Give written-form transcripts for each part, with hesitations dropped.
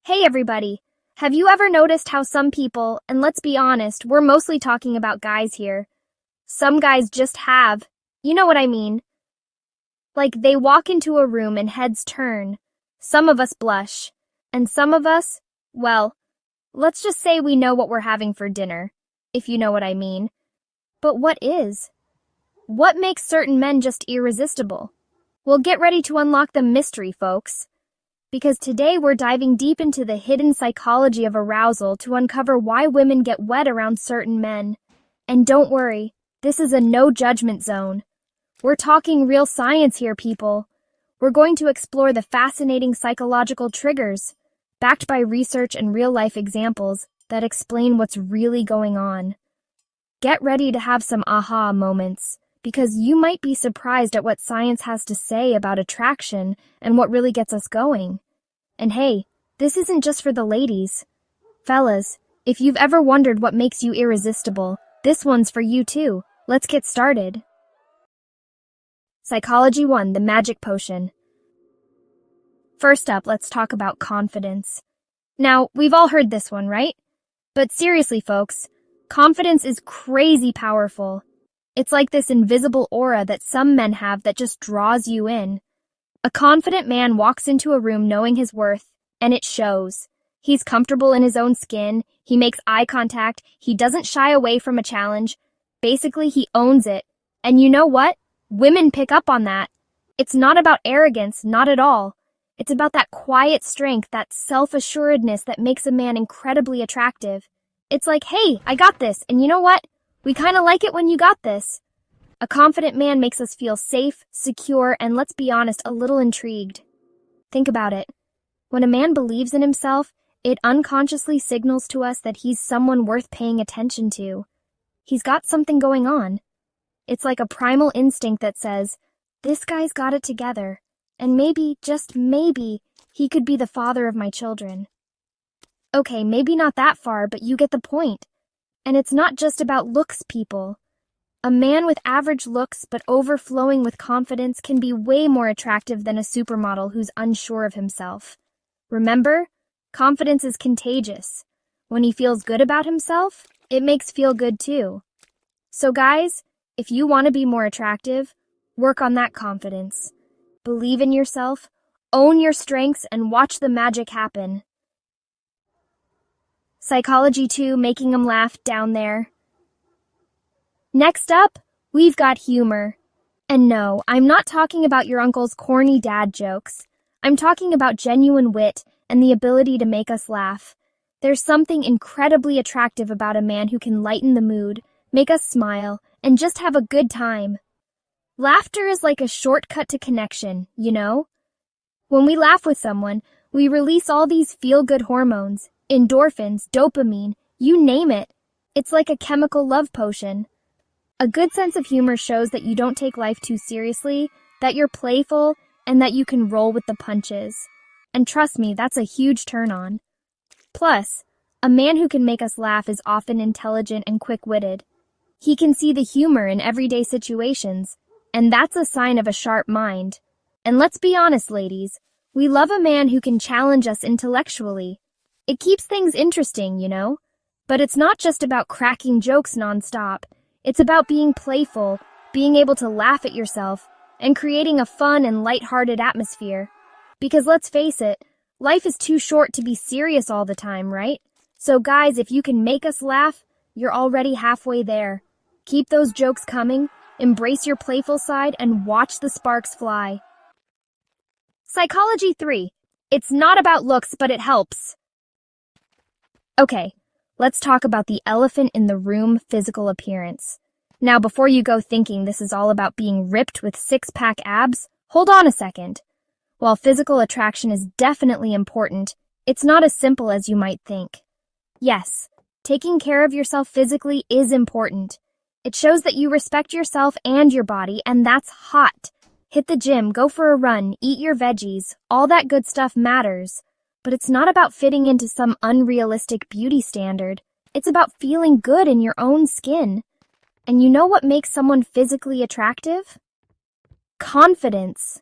Hey everybody! Have you ever noticed how some people, and let's be honest, we're mostly talking about guys here. Some guys just have, you know what I mean? Like they walk into a room and heads turn. Some of us blush. And some of us, well, let's just say we know what we're having for dinner, if you know what I mean. But what is? What makes certain men just irresistible? Well, get ready to unlock the mystery, folks. Because today we're diving deep into the hidden psychology of arousal to uncover why women get wet around certain men. And don't worry, this is a no judgment zone. We're talking real science here, people. We're going to explore the fascinating psychological triggers, backed by research and real-life examples that explain what's really going on. Get ready to have some aha moments, because you might be surprised at what science has to say about attraction and what really gets us going. And hey, this isn't just for the ladies. Fellas, if you've ever wondered what makes you irresistible, this one's for you too. Let's get started. Psychology 1, the magic potion. First up, let's talk about confidence. Now, we've all heard this one, right? But seriously, folks, confidence is crazy powerful. It's like this invisible aura that some men have that just draws you in. A confident man walks into a room knowing his worth, and it shows. He's comfortable in his own skin, he makes eye contact, he doesn't shy away from a challenge. Basically, he owns it. And you know what? Women pick up on that. It's not about arrogance, not at all. It's about that quiet strength, that self-assuredness that makes a man incredibly attractive. It's like, hey, I got this, and you know what? We kind of like it when you got this. A confident man makes us feel safe, secure, and let's be honest, a little intrigued. Think about it. When a man believes in himself, it unconsciously signals to us that he's someone worth paying attention to. He's got something going on. It's like a primal instinct that says, this guy's got it together, and maybe, just maybe, he could be the father of my children. Okay, maybe not that far, but you get the point. And it's not just about looks, people. A man with average looks but overflowing with confidence can be way more attractive than a supermodel who's unsure of himself. Remember, confidence is contagious. When he feels good about himself, it makes feel good too. So guys, if you want to be more attractive, work on that confidence. Believe in yourself, own your strengths, and watch the magic happen. Psychology 2, making 'em laugh down there. Next up, we've got humor. And no, I'm not talking about your uncle's corny dad jokes. I'm talking about genuine wit and the ability to make us laugh. There's something incredibly attractive about a man who can lighten the mood, make us smile, and just have a good time. Laughter is like a shortcut to connection, you know? When we laugh with someone, we release all these feel-good hormones, endorphins, dopamine, you name it. It's like a chemical love potion. A good sense of humor shows that you don't take life too seriously, that you're playful, and that you can roll with the punches. And trust me, that's a huge turn-on. Plus, a man who can make us laugh is often intelligent and quick-witted. He can see the humor in everyday situations, and that's a sign of a sharp mind. And let's be honest, ladies, we love a man who can challenge us intellectually. It keeps things interesting, you know? But it's not just about cracking jokes nonstop. It's about being playful, being able to laugh at yourself, and creating a fun and lighthearted atmosphere. Because let's face it, life is too short to be serious all the time, right? So guys, if you can make us laugh, you're already halfway there. Keep those jokes coming, embrace your playful side, and watch the sparks fly. Psychology 3. It's not about looks, but it helps. Okay, let's talk about the elephant in the room, physical appearance. Now, before you go thinking this is all about being ripped with six-pack abs, hold on a second. While physical attraction is definitely important, it's not as simple as you might think. Yes, taking care of yourself physically is important. It shows that you respect yourself and your body, and that's hot. Hit the gym, go for a run, eat your veggies, all that good stuff matters. But it's not about fitting into some unrealistic beauty standard. It's about feeling good in your own skin. And you know what makes someone physically attractive? Confidence.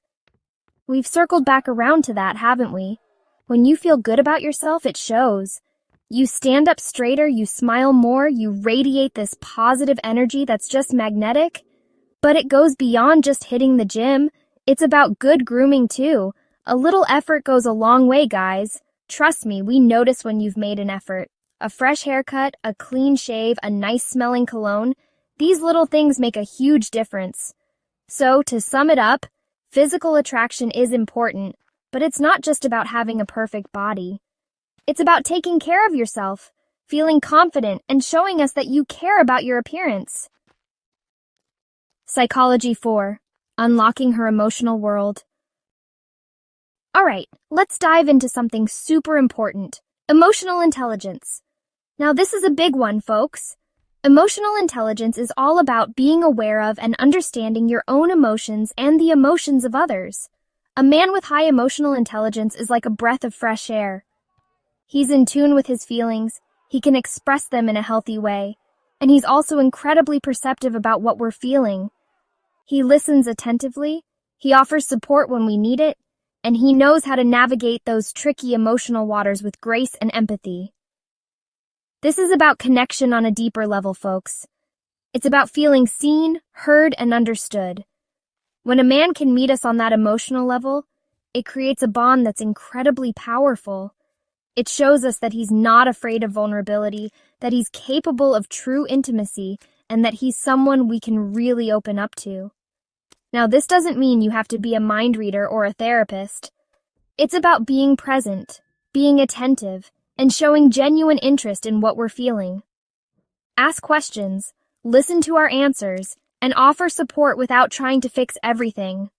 We've circled back around to that, haven't we? When you feel good about yourself, it shows. You stand up straighter, you smile more, you radiate this positive energy that's just magnetic. But it goes beyond just hitting the gym. It's about good grooming too. A little effort goes a long way, guys. Trust me, we notice when you've made an effort. A fresh haircut, a clean shave, a nice smelling cologne. These little things make a huge difference. So, to sum it up, physical attraction is important, but it's not just about having a perfect body. It's about taking care of yourself, feeling confident, and showing us that you care about your appearance. Psychology 4. Unlocking her emotional world. Alright, let's dive into something super important. Emotional intelligence. Now this is a big one, folks. Emotional intelligence is all about being aware of and understanding your own emotions and the emotions of others. A man with high emotional intelligence is like a breath of fresh air. He's in tune with his feelings, he can express them in a healthy way, and he's also incredibly perceptive about what we're feeling. He listens attentively, he offers support when we need it, and he knows how to navigate those tricky emotional waters with grace and empathy. This is about connection on a deeper level, folks. It's about feeling seen, heard, and understood. When a man can meet us on that emotional level, it creates a bond that's incredibly powerful. It shows us that he's not afraid of vulnerability, that he's capable of true intimacy, and that he's someone we can really open up to. Now, this doesn't mean you have to be a mind reader or a therapist. It's about being present, being attentive, and showing genuine interest in what we're feeling. Ask questions, listen to our answers, and offer support without trying to fix everything.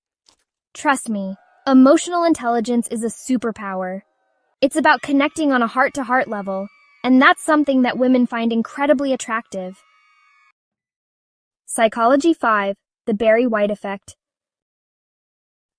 Trust me, emotional intelligence is a superpower. It's about connecting on a heart-to-heart level, and that's something that women find incredibly attractive. Psychology 5. The Barry White Effect.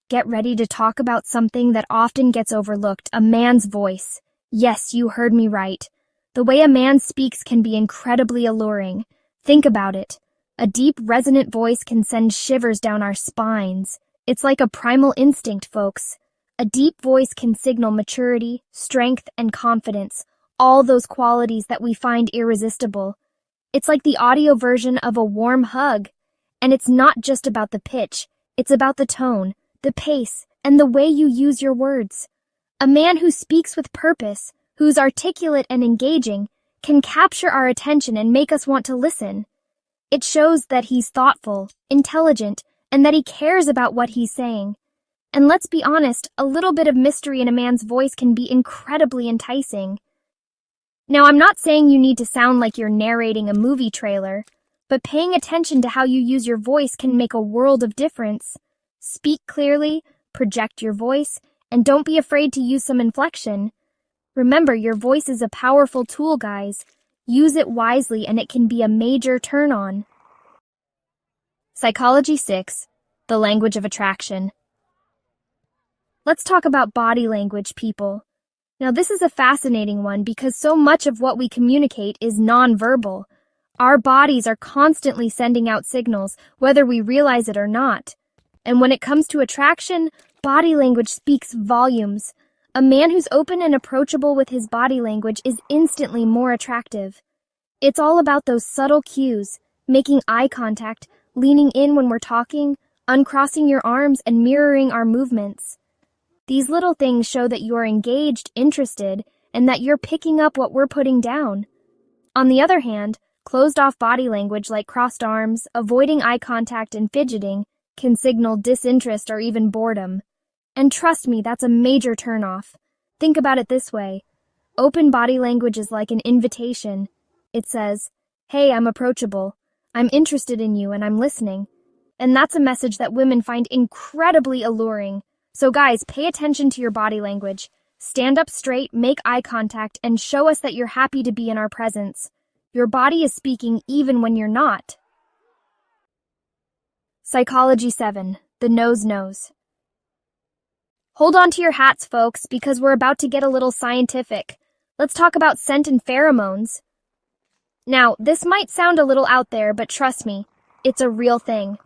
Get ready to talk about something that often gets overlooked, a man's voice. Yes, you heard me right. The way a man speaks can be incredibly alluring. Think about it. A deep, resonant voice can send shivers down our spines. It's like a primal instinct, folks. A deep voice can signal maturity, strength, and confidence, all those qualities that we find irresistible. It's like the audio version of a warm hug. And it's not just about the pitch, it's about the tone, the pace, and the way you use your words. A man who speaks with purpose, who's articulate and engaging, can capture our attention and make us want to listen. It shows that he's thoughtful, intelligent, and that he cares about what he's saying. And let's be honest, a little bit of mystery in a man's voice can be incredibly enticing. Now, I'm not saying you need to sound like you're narrating a movie trailer, but paying attention to how you use your voice can make a world of difference. Speak clearly, project your voice, and don't be afraid to use some inflection. Remember, your voice is a powerful tool, guys. Use it wisely and it can be a major turn-on. Psychology 6. The Language of Attraction. Let's talk about body language, people. Now, this is a fascinating one because so much of what we communicate is nonverbal. Our bodies are constantly sending out signals, whether we realize it or not. And when it comes to attraction, body language speaks volumes. A man who's open and approachable with his body language is instantly more attractive. It's all about those subtle cues, making eye contact, leaning in when we're talking, uncrossing your arms, and mirroring our movements. These little things show that you're engaged, interested, and that you're picking up what we're putting down. On the other hand, closed-off body language like crossed arms, avoiding eye contact, and fidgeting can signal disinterest or even boredom. And trust me, that's a major turnoff. Think about it this way. Open body language is like an invitation. It says, "Hey, I'm approachable. I'm interested in you and I'm listening." And that's a message that women find incredibly alluring. So guys, pay attention to your body language. Stand up straight, make eye contact, and show us that you're happy to be in our presence. Your body is speaking even when you're not. Psychology 7. The Nose Knows. Hold on to your hats, folks, because we're about to get a little scientific. Let's talk about scent and pheromones. Now, this might sound a little out there, but trust me, it's a real thing.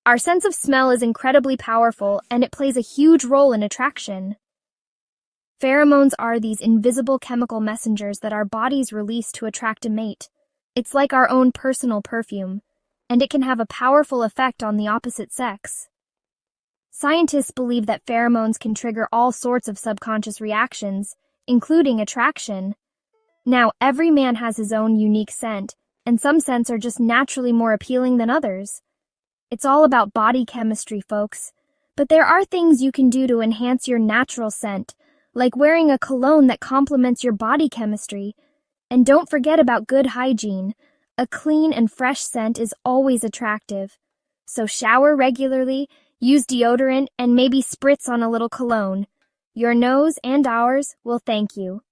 Our sense of smell is incredibly powerful, and it plays a huge role in attraction. Pheromones are these invisible chemical messengers that our bodies release to attract a mate. It's like our own personal perfume, and it can have a powerful effect on the opposite sex. Scientists believe that pheromones can trigger all sorts of subconscious reactions, including attraction. Now, every man has his own unique scent, and some scents are just naturally more appealing than others. It's all about body chemistry, folks. But there are things you can do to enhance your natural scent, like wearing a cologne that complements your body chemistry. And don't forget about good hygiene. A clean and fresh scent is always attractive. So shower regularly, use deodorant, and maybe spritz on a little cologne. Your nose and ours will thank you.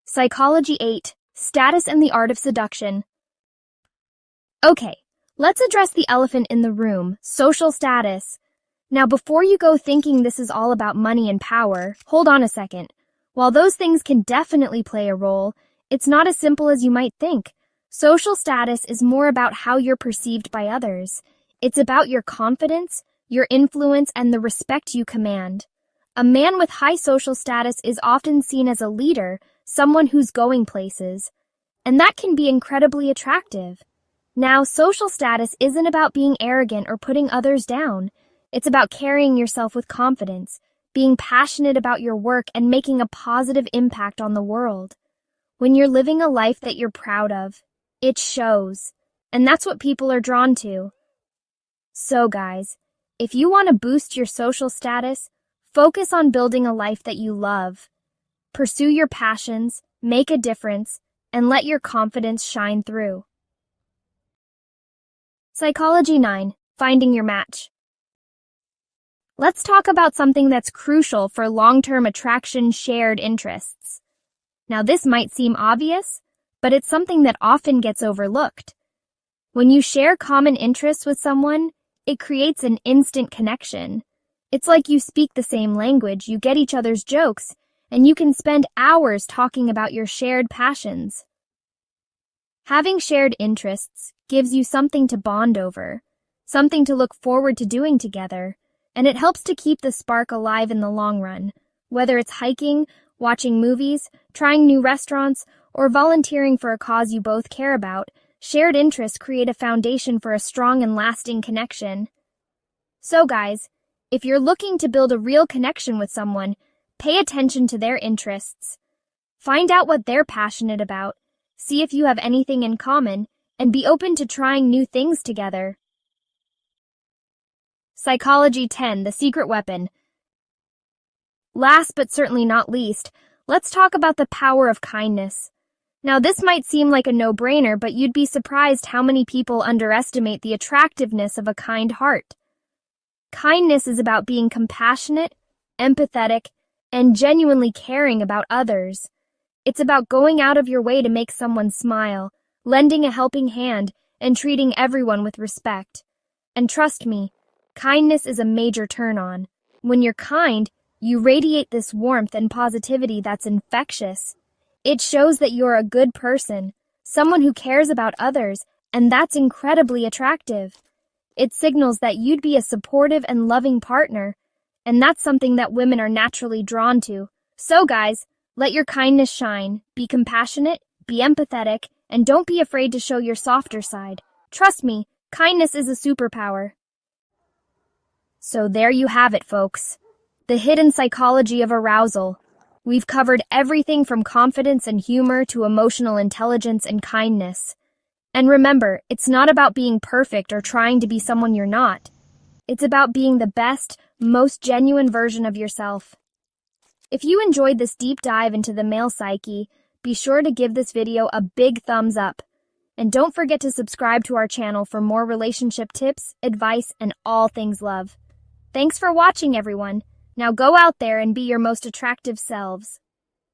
Psychology 8. Status and the Art of Seduction. Okay, let's address the elephant in the room, social status. Now, before you go thinking this is all about money and power, hold on a second. While those things can definitely play a role, it's not as simple as you might think. Social status is more about how you're perceived by others. It's about your confidence, your influence, and the respect you command. A man with high social status is often seen as a leader, someone who's going places, and that can be incredibly attractive. Now, social status isn't about being arrogant or putting others down. It's about carrying yourself with confidence, being passionate about your work, and making a positive impact on the world. When you're living a life that you're proud of, it shows, and that's what people are drawn to. So guys, if you want to boost your social status, focus on building a life that you love. Pursue your passions, make a difference, and let your confidence shine through. Psychology 9. Finding your match. Let's talk about something that's crucial for long-term attraction: shared interests. Now, this might seem obvious, but it's something that often gets overlooked. When you share common interests with someone, it creates an instant connection. It's like you speak the same language, you get each other's jokes, and you can spend hours talking about your shared passions. Having shared interests gives you something to bond over, something to look forward to doing together, and it helps to keep the spark alive in the long run. Whether it's hiking, watching movies, trying new restaurants, or volunteering for a cause you both care about, shared interests create a foundation for a strong and lasting connection. So guys, if you're looking to build a real connection with someone, pay attention to their interests. Find out what they're passionate about, see if you have anything in common, and be open to trying new things together. Psychology 10. The Secret Weapon. Last but certainly not least, let's talk about the power of kindness. Now, this might seem like a no-brainer, but you'd be surprised how many people underestimate the attractiveness of a kind heart. Kindness is about being compassionate, empathetic, and genuinely caring about others. It's about going out of your way to make someone smile, lending a helping hand, and treating everyone with respect. And trust me, kindness is a major turn-on. When you're kind, you radiate this warmth and positivity that's infectious. It shows that you're a good person, someone who cares about others, and that's incredibly attractive. It signals that you'd be a supportive and loving partner, and that's something that women are naturally drawn to. So guys, let your kindness shine, be compassionate, be empathetic, and don't be afraid to show your softer side. Trust me, kindness is a superpower. So there you have it, folks. The hidden psychology of arousal. We've covered everything from confidence and humor to emotional intelligence and kindness. And remember, it's not about being perfect or trying to be someone you're not. It's about being the best, most genuine version of yourself. If you enjoyed this deep dive into the male psyche, be sure to give this video a big thumbs up. And don't forget to subscribe to our channel for more relationship tips, advice, and all things love. Thanks for watching, everyone. Now go out there and be your most attractive selves.